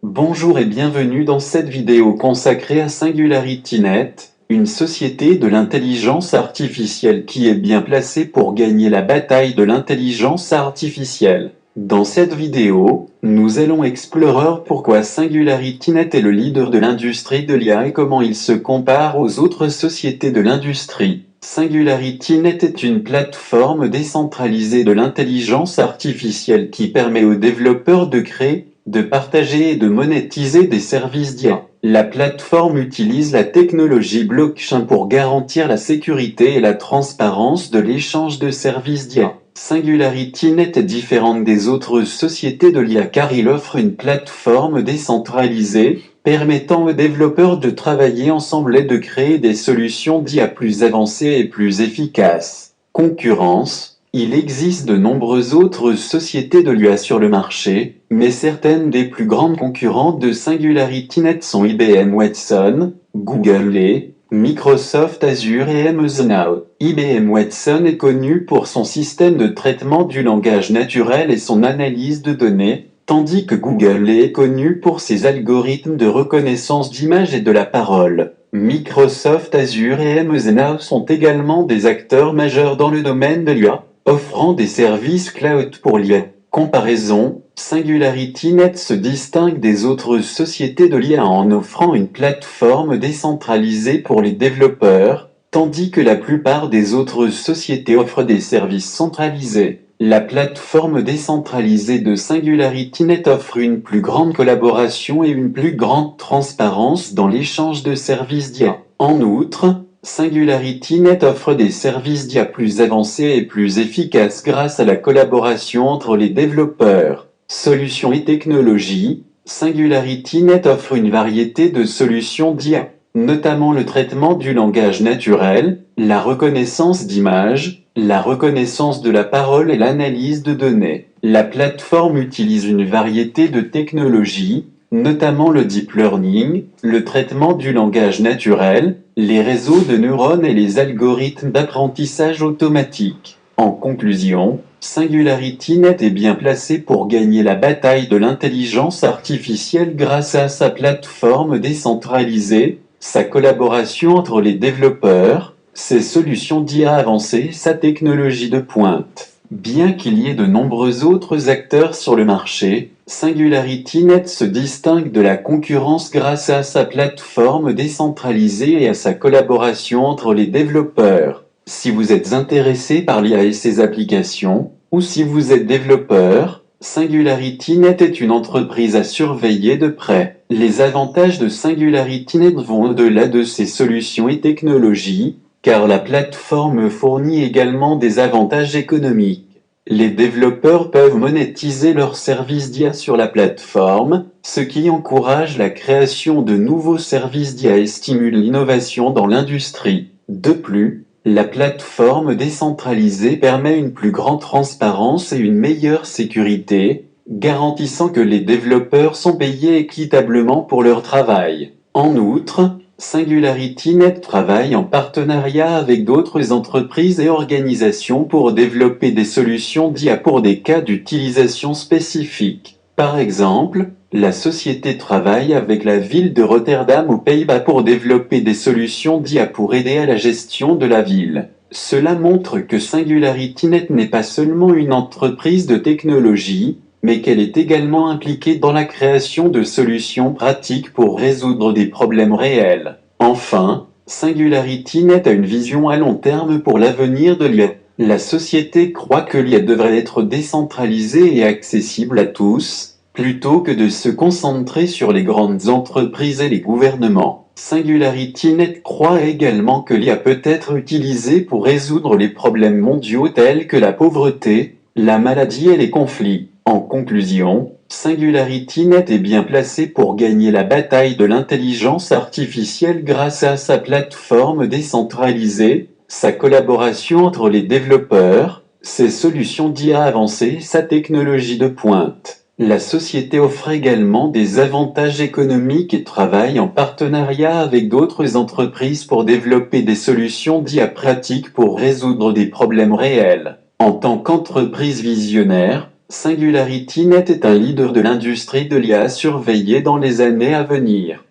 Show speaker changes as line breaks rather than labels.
Bonjour et bienvenue dans cette vidéo consacrée à SingularityNet, une société de l'intelligence artificielle qui est bien placée pour gagner la bataille de l'intelligence artificielle. Dans cette vidéo, nous allons explorer pourquoi SingularityNet est le leader de l'industrie de l'IA et comment il se compare aux autres sociétés de l'industrie. SingularityNet est une plateforme décentralisée de l'intelligence artificielle qui permet aux développeurs de créer, de partager et de monétiser des services d'IA. La plateforme utilise la technologie blockchain pour garantir la sécurité et la transparence de l'échange de services d'IA. SingularityNet est différente des autres sociétés de l'IA car il offre une plateforme décentralisée, permettant aux développeurs de travailler ensemble et de créer des solutions d'IA plus avancées et plus efficaces. Concurrence. Il existe de nombreuses autres sociétés de l'IA sur le marché, mais certaines des plus grandes concurrentes de SingularityNet sont IBM Watson, Google Lay, Microsoft Azure et Amazon. IBM Watson est connu pour son système de traitement du langage naturel et son analyse de données, tandis que Google Lay est connu pour ses algorithmes de reconnaissance d'images et de la parole. Microsoft Azure et Amazon sont également des acteurs majeurs dans le domaine de l'IA, offrant des services cloud pour l'IA. Comparaison, SingularityNet se distingue des autres sociétés de l'IA en offrant une plateforme décentralisée pour les développeurs, tandis que la plupart des autres sociétés offrent des services centralisés. La plateforme décentralisée de SingularityNet offre une plus grande collaboration et une plus grande transparence dans l'échange de services d'IA. En outre, SingularityNet offre des services d'IA plus avancés et plus efficaces grâce à la collaboration entre les développeurs. Solutions et technologies. SingularityNet offre une variété de solutions d'IA, notamment le traitement du langage naturel, la reconnaissance d'images, la reconnaissance de la parole et l'analyse de données. La plateforme utilise une variété de technologies, notamment le deep learning, le traitement du langage naturel, les réseaux de neurones et les algorithmes d'apprentissage automatique. En conclusion, SingularityNet est bien placé pour gagner la bataille de l'intelligence artificielle grâce à sa plateforme décentralisée, sa collaboration entre les développeurs, ses solutions d'IA avancées et sa technologie de pointe. Bien qu'il y ait de nombreux autres acteurs sur le marché, SingularityNet se distingue de la concurrence grâce à sa plateforme décentralisée et à sa collaboration entre les développeurs. Si vous êtes intéressé par l'IA et ses applications, ou si vous êtes développeur, SingularityNet est une entreprise à surveiller de près. Les avantages de SingularityNet vont au-delà de ses solutions et technologies, car la plateforme fournit également des avantages économiques. Les développeurs peuvent monétiser leurs services d'IA sur la plateforme, ce qui encourage la création de nouveaux services d'IA et stimule l'innovation dans l'industrie. De plus, la plateforme décentralisée permet une plus grande transparence et une meilleure sécurité, garantissant que les développeurs sont payés équitablement pour leur travail. En outre, SingularityNet travaille en partenariat avec d'autres entreprises et organisations pour développer des solutions d'IA pour des cas d'utilisation spécifiques. Par exemple, la société travaille avec la ville de Rotterdam aux Pays-Bas pour développer des solutions d'IA pour aider à la gestion de la ville. Cela montre que SingularityNet n'est pas seulement une entreprise de technologie, mais qu'elle est également impliquée dans la création de solutions pratiques pour résoudre des problèmes réels. Enfin, SingularityNet a une vision à long terme pour l'avenir de l'IA. La société croit que l'IA devrait être décentralisée et accessible à tous, plutôt que de se concentrer sur les grandes entreprises et les gouvernements. SingularityNet croit également que l'IA peut être utilisée pour résoudre les problèmes mondiaux tels que la pauvreté, la maladie et les conflits. En conclusion, SingularityNet est bien placé pour gagner la bataille de l'intelligence artificielle grâce à sa plateforme décentralisée, sa collaboration entre les développeurs, ses solutions d'IA avancées et sa technologie de pointe. La société offre également des avantages économiques et travaille en partenariat avec d'autres entreprises pour développer des solutions d'IA pratiques pour résoudre des problèmes réels. En tant qu'entreprise visionnaire, SingularityNet est un leader de l'industrie de l'IA à surveiller dans les années à venir.